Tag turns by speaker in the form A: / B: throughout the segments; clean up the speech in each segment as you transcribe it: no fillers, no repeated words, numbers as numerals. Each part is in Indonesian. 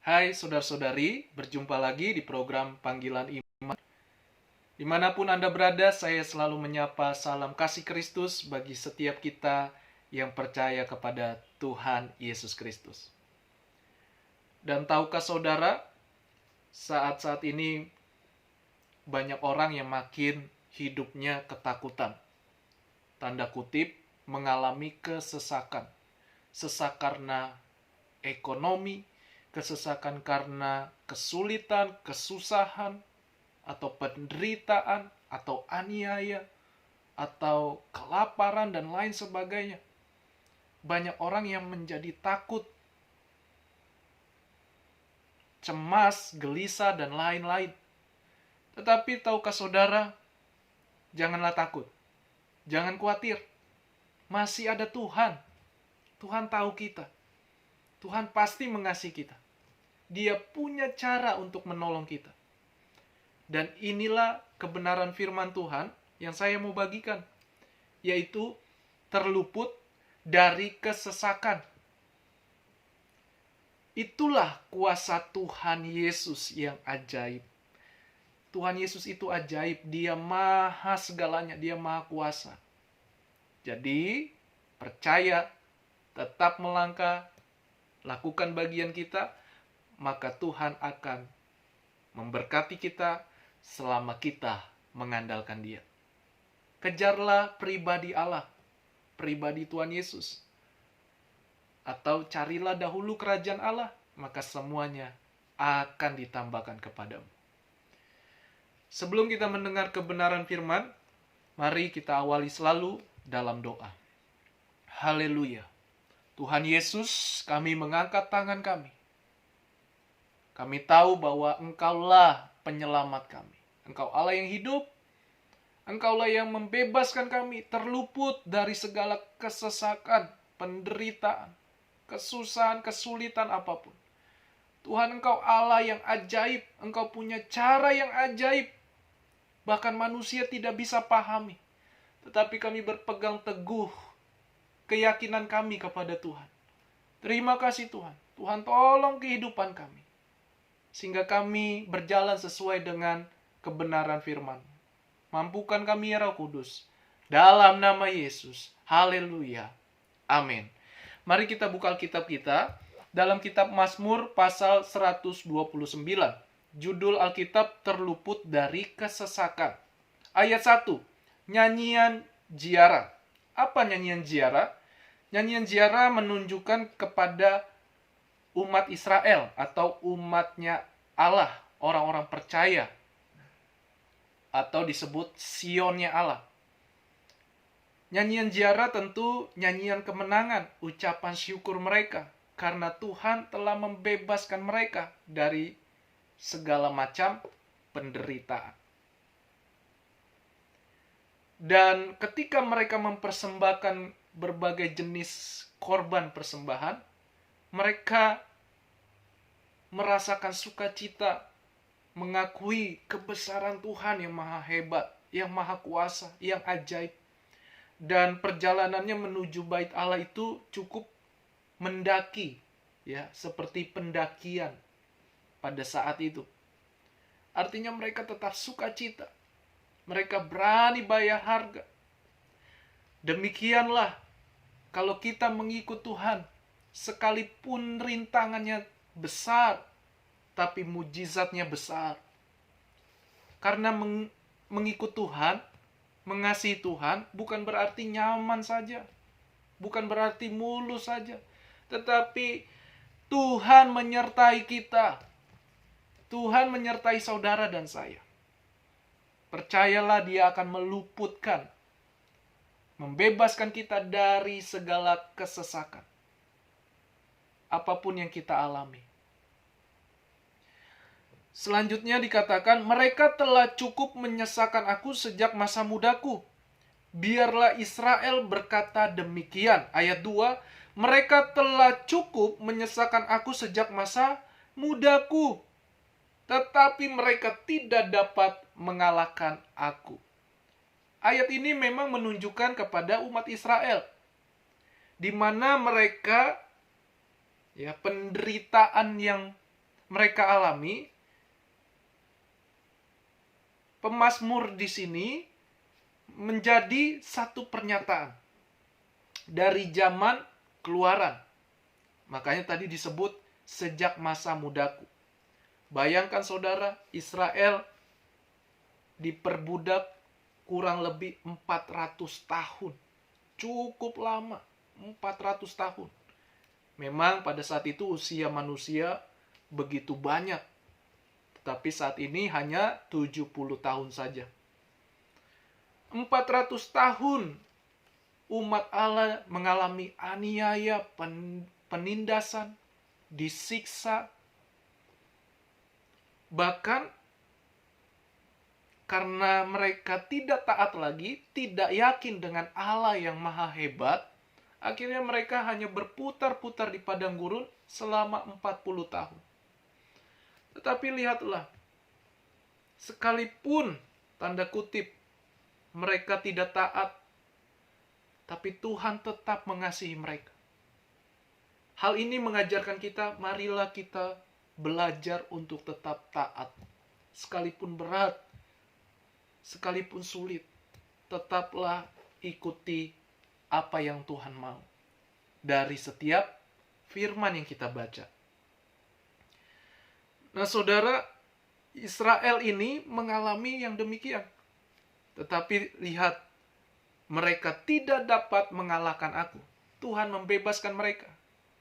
A: Hai saudara-saudari, berjumpa lagi di program Panggilan Iman. Dimanapun Anda berada, saya selalu menyapa salam kasih Kristus bagi setiap kita yang percaya kepada Tuhan Yesus Kristus. Dan tahukah saudara, saat-saat ini banyak orang yang makin hidupnya ketakutan. Tanda kutip, mengalami kesesakan. Sesak karena ekonomi, kesesakan karena kesulitan, kesusahan, atau penderitaan, atau aniaya, atau kelaparan, dan lain sebagainya. Banyak orang yang menjadi takut, cemas, gelisah, dan lain-lain. Tetapi tahukah saudara, janganlah takut. Jangan khawatir. Masih ada Tuhan. Tuhan tahu kita. Tuhan pasti mengasihi kita. Dia punya cara untuk menolong kita. Dan inilah kebenaran firman Tuhan yang saya mau bagikan. Yaitu terluput dari kesesakan. Itulah kuasa Tuhan Yesus yang ajaib. Tuhan Yesus itu ajaib. Dia maha segalanya. Dia maha kuasa. Jadi, percaya, tetap melangkah, lakukan bagian kita, maka Tuhan akan memberkati kita selama kita mengandalkan Dia. Kejarlah pribadi Allah, pribadi Tuhan Yesus. Atau carilah dahulu kerajaan Allah, maka semuanya akan ditambahkan kepadamu. Sebelum kita mendengar kebenaran firman, mari kita awali selalu dalam doa. Haleluya. Tuhan Yesus, kami mengangkat tangan kami. Kami tahu bahwa Engkaulah penyelamat kami. Engkau Allah yang hidup. Engkaulah yang membebaskan kami terluput dari segala kesesakan, penderitaan, kesusahan, kesulitan apapun. Tuhan, Engkau Allah yang ajaib. Engkau punya cara yang ajaib. Bahkan manusia tidak bisa pahami. Tetapi kami berpegang teguh keyakinan kami kepada Tuhan. Terima kasih Tuhan. Tuhan tolong kehidupan kami. Sehingga kami berjalan sesuai dengan kebenaran firman. Mampukan kami ya Roh Kudus. Dalam nama Yesus. Haleluya. Amin. Mari kita buka Alkitab kita. Dalam kitab Mazmur pasal 129. Judul Alkitab terluput dari kesesakan. Ayat 1. Nyanyian ziarah. Apa nyanyian ziarah? Nyanyian ziarah menunjukkan kepada umat Israel atau umatnya Allah, orang-orang percaya. Atau disebut Sionnya Allah. Nyanyian ziarah tentu nyanyian kemenangan, ucapan syukur mereka. Karena Tuhan telah membebaskan mereka dari segala macam penderitaan. Dan ketika mereka mempersembahkan berbagai jenis korban persembahan, mereka merasakan sukacita, mengakui kebesaran Tuhan yang maha hebat, yang maha kuasa, yang ajaib. Dan perjalanannya menuju bait Allah itu cukup mendaki, ya, seperti pendakian pada saat itu. Artinya mereka tetap sukacita. Mereka berani bayar harga. Demikianlah kalau kita mengikut Tuhan, sekalipun rintangannya besar, tapi mujizatnya besar. Karena mengikut Tuhan, mengasihi Tuhan, bukan berarti nyaman saja. Bukan berarti mulus saja. Tetapi Tuhan menyertai kita. Tuhan menyertai saudara dan saya. Percayalah Dia akan meluputkan, membebaskan kita dari segala kesesakan. Apapun yang kita alami. Selanjutnya dikatakan, mereka telah cukup menyesakan aku sejak masa mudaku. Biarlah Israel berkata demikian. Ayat 2, mereka telah cukup menyesakan aku sejak masa mudaku. Tetapi mereka tidak dapat mengalahkan aku. Ayat ini memang menunjukkan kepada umat Israel. Di mana mereka, ya, penderitaan yang mereka alami, pemazmur di sini menjadi satu pernyataan dari zaman keluaran. Makanya tadi disebut sejak masa mudaku. Bayangkan saudara, Israel diperbudak kurang lebih 400 tahun. Cukup lama, 400 tahun. Memang pada saat itu usia manusia begitu banyak. Tetapi saat ini hanya 70 tahun saja. 400 tahun umat Allah mengalami aniaya, penindasan, disiksa. Bahkan karena mereka tidak taat lagi, tidak yakin dengan Allah yang maha hebat, akhirnya mereka hanya berputar-putar di padang gurun selama 40 tahun. Tetapi lihatlah, sekalipun tanda kutip mereka tidak taat, tapi Tuhan tetap mengasihi mereka. Hal ini mengajarkan kita, marilah kita belajar untuk tetap taat. Sekalipun berat, sekalipun sulit, tetaplah ikuti apa yang Tuhan mau dari setiap firman yang kita baca. Nah, saudara, Israel ini mengalami yang demikian. Tetapi lihat, mereka tidak dapat mengalahkan aku. Tuhan membebaskan mereka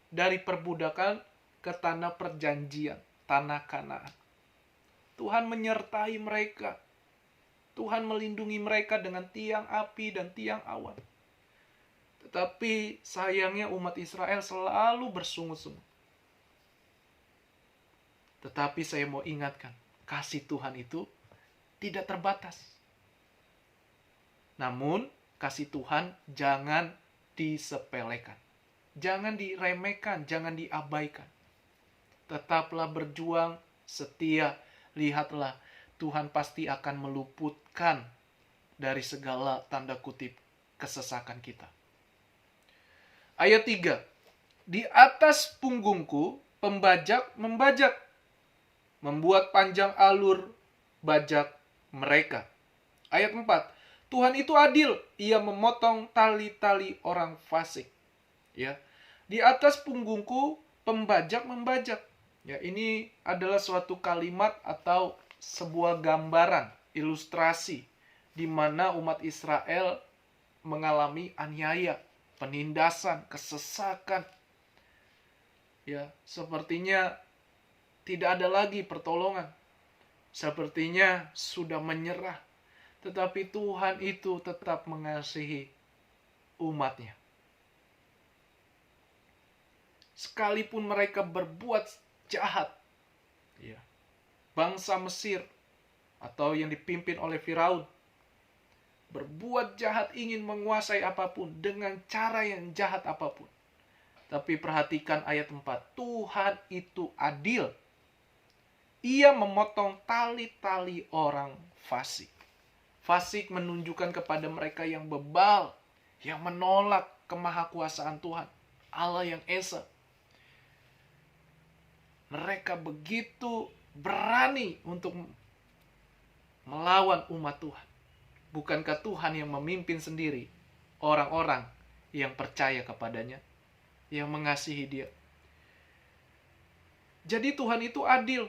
A: dari perbudakan ke tanah perjanjian, tanah Kanaan. Tuhan menyertai mereka. Tuhan melindungi mereka dengan tiang api dan tiang awan. Tetapi sayangnya umat Israel selalu bersungut-sungut. Tetapi saya mau ingatkan, kasih Tuhan itu tidak terbatas. Namun, kasih Tuhan jangan disepelekan. Jangan diremehkan, jangan diabaikan. Tetaplah berjuang, setia. Lihatlah, Tuhan pasti akan meluputkan dari segala tanda kutip kesesakan kita. Ayat 3. Di atas punggungku pembajak membajak, membuat panjang alur bajak mereka. Ayat 4. Tuhan itu adil, ia memotong tali-tali orang fasik. Ya. Di atas punggungku pembajak membajak. Ya, ini adalah suatu kalimat atau sebuah gambaran, ilustrasi di mana umat Israel mengalami aniaya, penindasan, kesesakan. Ya, sepertinya tidak ada lagi pertolongan. Sepertinya sudah menyerah. Tetapi Tuhan itu tetap mengasihi umatnya. Sekalipun mereka berbuat jahat, ya, bangsa Mesir atau yang dipimpin oleh Firaun berbuat jahat, ingin menguasai apapun dengan cara yang jahat apapun. Tapi perhatikan ayat 4. Tuhan itu adil. Ia memotong tali-tali orang fasik. Fasik menunjukkan kepada mereka yang bebal, yang menolak kemahakuasaan Tuhan, Allah yang esa. Mereka begitu berani untuk melawan umat Tuhan. Bukankah Tuhan yang memimpin sendiri orang-orang yang percaya kepadanya, yang mengasihi Dia? Jadi Tuhan itu adil.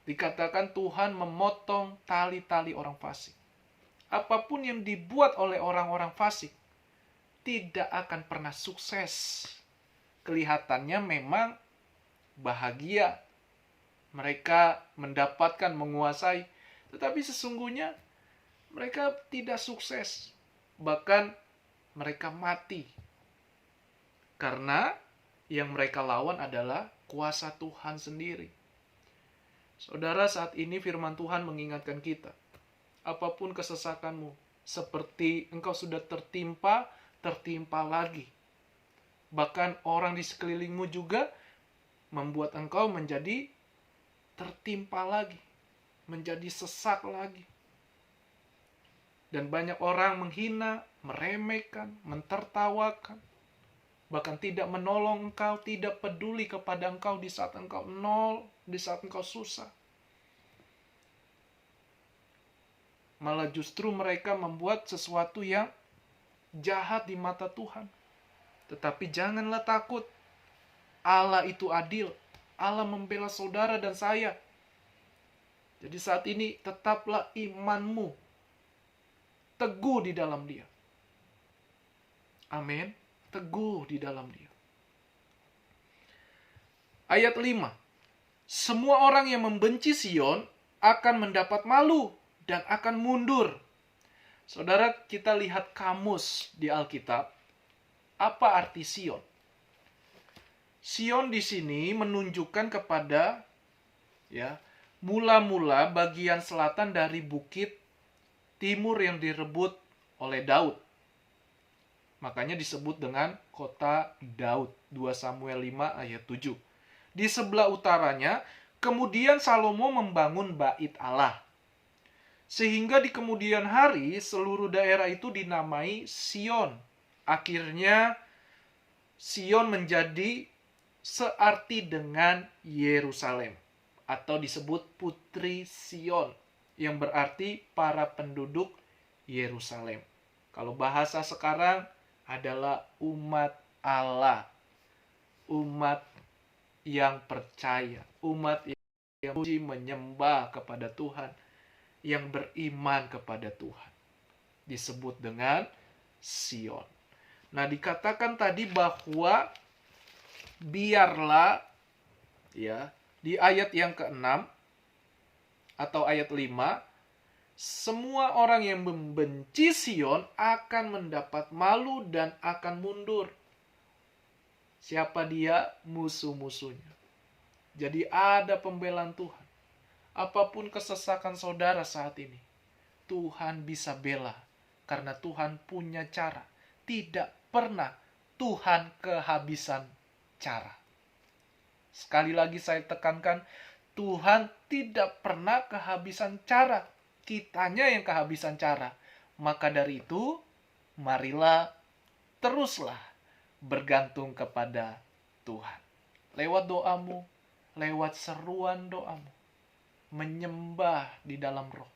A: Dikatakan Tuhan memotong tali-tali orang fasik. Apapun yang dibuat oleh orang-orang fasik tidak akan pernah sukses. Kelihatannya memang bahagia, mereka mendapatkan, menguasai, tetapi sesungguhnya mereka tidak sukses. Bahkan mereka mati. Karena yang mereka lawan adalah kuasa Tuhan sendiri. Saudara, saat ini firman Tuhan mengingatkan kita. Apapun kesesakanmu, seperti engkau sudah tertimpa lagi. Bahkan orang di sekelilingmu juga membuat engkau menjadi tertimpa lagi, menjadi sesak lagi. Dan banyak orang menghina, meremehkan, mentertawakan. bahkan tidak menolong engkau, tidak peduli kepada engkau di saat engkau nol, di saat engkau susah. Malah justru mereka membuat sesuatu yang jahat di mata Tuhan. Tetapi janganlah takut. Allah itu adil. Allah membela saudara dan saya. Jadi saat ini tetaplah imanmu teguh di dalam Dia. Amin. Teguh di dalam Dia. Ayat 5. Semua orang yang membenci Sion akan mendapat malu dan akan mundur. Saudara, kita lihat kamus di Alkitab. Apa arti Sion? Sion di sini menunjukkan kepada mula-mula bagian selatan dari bukit timur yang direbut oleh Daud. Makanya disebut dengan kota Daud. 2 Samuel 5 ayat 7. Di sebelah utaranya, kemudian Salomo membangun bait Allah. Sehingga di kemudian hari, seluruh daerah itu dinamai Sion. Akhirnya, Sion menjadi searti dengan Yerusalem. Atau disebut Putri Sion. Yang berarti para penduduk Yerusalem. Kalau bahasa sekarang adalah umat Allah. Umat yang percaya. Umat yang menyembah kepada Tuhan. Yang beriman kepada Tuhan. Disebut dengan Sion. Nah, dikatakan tadi bahwa biarlah di ayat yang ke-6 atau ayat 5, semua orang yang membenci Sion akan mendapat malu dan akan mundur. Siapa dia? Musuh-musuhnya. Jadi ada pembelaan Tuhan. Apapun kesesakan saudara saat ini, Tuhan bisa bela. Karena Tuhan punya cara. Tidak pernah Tuhan kehabisan cara. Sekali lagi saya tekankan, Tuhan tidak pernah kehabisan cara. Kitanya yang kehabisan cara. Maka dari itu, marilah teruslah bergantung kepada Tuhan. Lewat doamu, lewat seruan doamu, menyembah di dalam roh,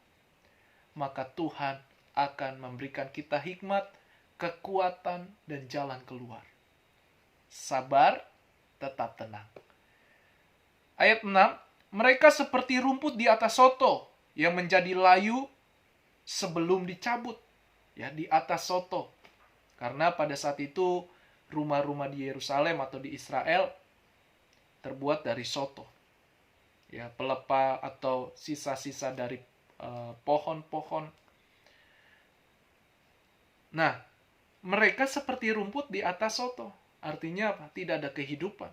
A: maka Tuhan akan memberikan kita hikmat, kekuatan, dan jalan keluar. Sabar, tetap tenang. Ayat 6, mereka seperti rumput di atas soto yang menjadi layu sebelum dicabut. Di atas soto. Karena pada saat itu rumah-rumah di Yerusalem atau di Israel terbuat dari soto. Pelepah atau sisa-sisa dari pohon-pohon. Nah, mereka seperti rumput di atas soto. Artinya apa? Tidak ada kehidupan.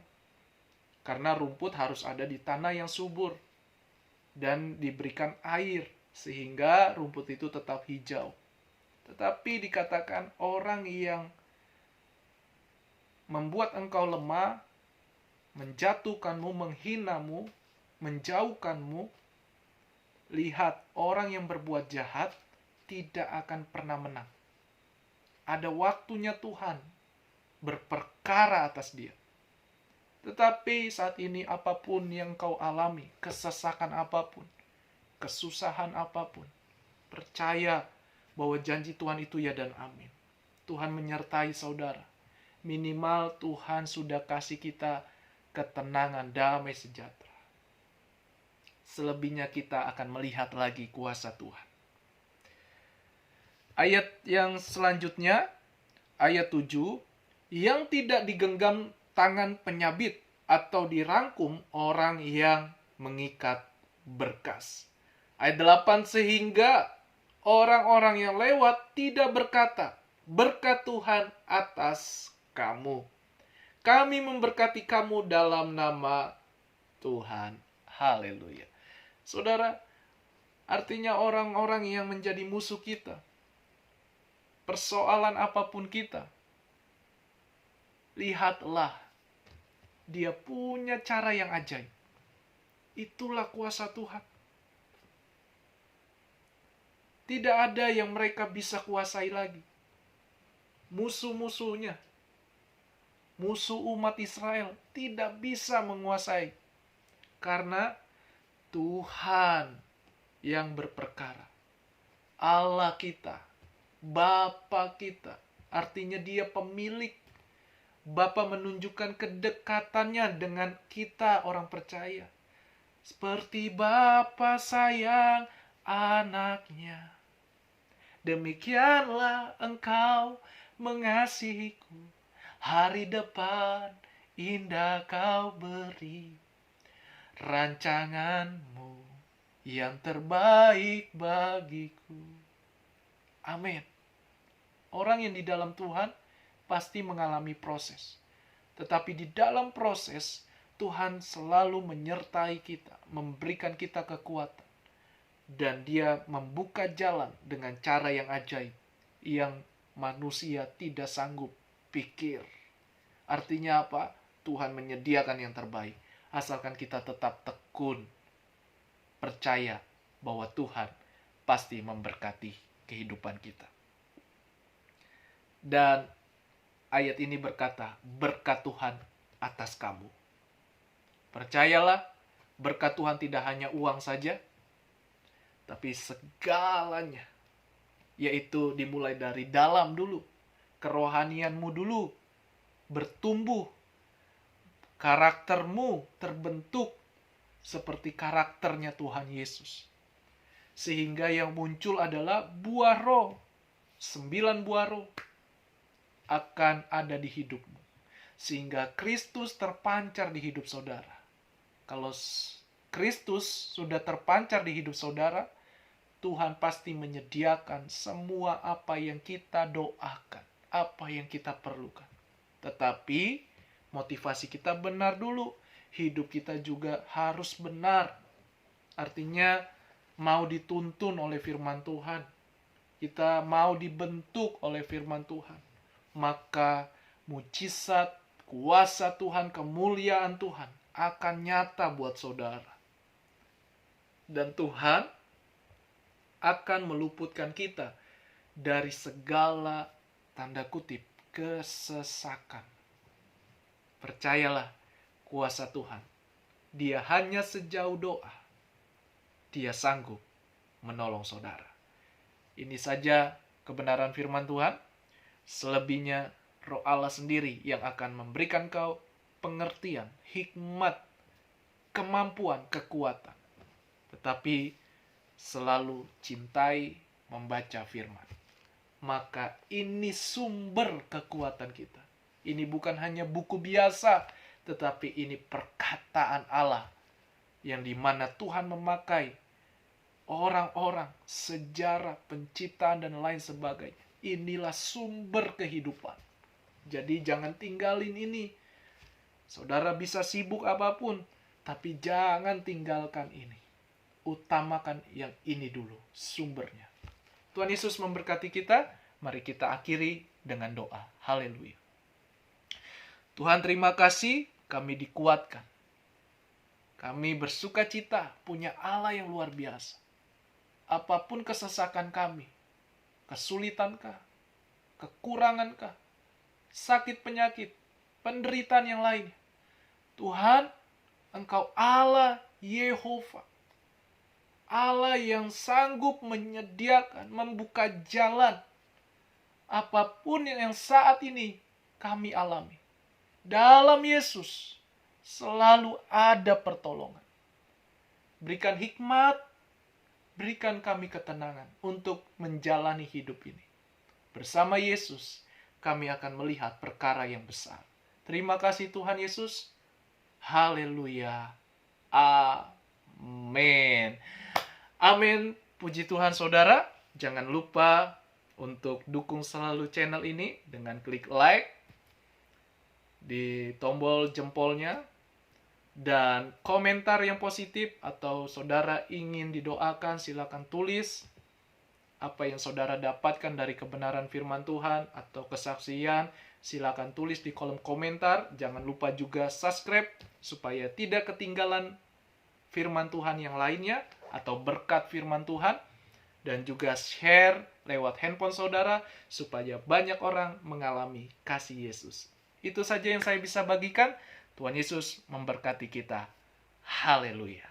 A: Karena rumput harus ada di tanah yang subur. Dan diberikan air. Sehingga rumput itu tetap hijau. Tetapi dikatakan orang yang membuat engkau lemah, menjatuhkanmu, menghinamu, menjauhkanmu. Lihat, orang yang berbuat jahat tidak akan pernah menang. Ada waktunya Tuhan berperkara atas dia. Tetapi saat ini apapun yang kau alami, kesesakan apapun, kesusahan apapun, percaya bahwa janji Tuhan itu ya dan amin. Tuhan menyertai saudara. Minimal Tuhan sudah kasih kita ketenangan, damai sejahtera. Selebihnya kita akan melihat lagi kuasa Tuhan. Ayat yang selanjutnya, ayat 7, yang tidak digenggam tangan penyabit atau dirangkum orang yang mengikat berkas. Ayat 8, sehingga orang-orang yang lewat tidak berkata, berkat Tuhan atas kamu. Kami memberkati kamu dalam nama Tuhan. Haleluya. Saudara, artinya orang-orang yang menjadi musuh kita, persoalan apapun kita, lihatlah, dia punya cara yang ajaib. Itulah kuasa Tuhan. Tidak ada yang mereka bisa kuasai lagi. Musuh-musuhnya musuh umat Israel tidak bisa menguasai. Karena Tuhan yang berperkara. Allah kita, Bapa kita, artinya Dia pemilik. Bapa menunjukkan kedekatannya dengan kita orang percaya. Seperti Bapa sayang anaknya, demikianlah engkau mengasihiku. Hari depan indah kau beri, rancanganmu yang terbaik bagiku. Amin. Orang yang di dalam Tuhan pasti mengalami proses. Tetapi di dalam proses, Tuhan selalu menyertai kita, memberikan kita kekuatan. Dan Dia membuka jalan dengan cara yang ajaib, yang manusia tidak sanggup pikir. Artinya apa? Tuhan menyediakan yang terbaik. Asalkan kita tetap tekun, percaya bahwa Tuhan pasti memberkati kehidupan kita. Dan ayat ini berkata, berkat Tuhan atas kamu. Percayalah, berkat Tuhan tidak hanya uang saja, tapi segalanya. Yaitu dimulai dari dalam dulu. Kerohanianmu dulu bertumbuh. Karaktermu terbentuk seperti karakternya Tuhan Yesus. Sehingga yang muncul adalah buah roh. 9 buah roh akan ada di hidupmu. Sehingga Kristus terpancar di hidup saudara. Kalau Kristus sudah terpancar di hidup saudara, Tuhan pasti menyediakan semua apa yang kita doakan, apa yang kita perlukan. Tetapi motivasi kita benar dulu. Hidup kita juga harus benar. Artinya mau dituntun oleh firman Tuhan. Kita mau dibentuk oleh firman Tuhan. Maka mujizat, kuasa Tuhan, kemuliaan Tuhan akan nyata buat saudara. Dan Tuhan akan meluputkan kita dari segala tanda kutip kesesakan. Percayalah kuasa Tuhan. Dia hanya sejauh doa. Dia sanggup menolong saudara. Ini saja kebenaran firman Tuhan. Selebihnya Roh Allah sendiri yang akan memberikan kau pengertian, hikmat, kemampuan, kekuatan. Tetapi selalu cintai membaca firman. Maka ini sumber kekuatan kita. Ini bukan hanya buku biasa, tetapi ini perkataan Allah yang dimana Tuhan memakai orang-orang, sejarah, penciptaan, dan lain sebagainya. Inilah sumber kehidupan. Jadi jangan tinggalin ini. Saudara bisa sibuk apapun, tapi jangan tinggalkan ini. Utamakan yang ini dulu, sumbernya. Tuhan Yesus memberkati kita. Mari kita akhiri dengan doa. Haleluya. Tuhan, terima kasih kami dikuatkan. Kami bersuka cita punya Allah yang luar biasa. Apapun kesesakan kami, kesulitankah, kekurangankah, sakit penyakit, penderitaan yang lain, Tuhan, Engkau Allah Yehova. Allah yang sanggup menyediakan, membuka jalan. Apapun yang saat ini kami alami. Dalam Yesus selalu ada pertolongan. Berikan hikmat, berikan kami ketenangan untuk menjalani hidup ini. Bersama Yesus, kami akan melihat perkara yang besar. Terima kasih Tuhan Yesus. Haleluya. Amin. Amin. Puji Tuhan saudara. Jangan lupa untuk dukung selalu channel ini dengan klik like di tombol jempolnya dan komentar yang positif, atau saudara ingin didoakan silakan tulis apa yang saudara dapatkan dari kebenaran firman Tuhan atau kesaksian, silakan tulis di kolom komentar. Jangan lupa juga subscribe supaya tidak ketinggalan firman Tuhan yang lainnya atau berkat firman Tuhan, dan juga share lewat handphone saudara supaya banyak orang mengalami kasih Yesus. Itu saja yang saya bisa bagikan. Tuhan Yesus memberkati kita. Haleluya.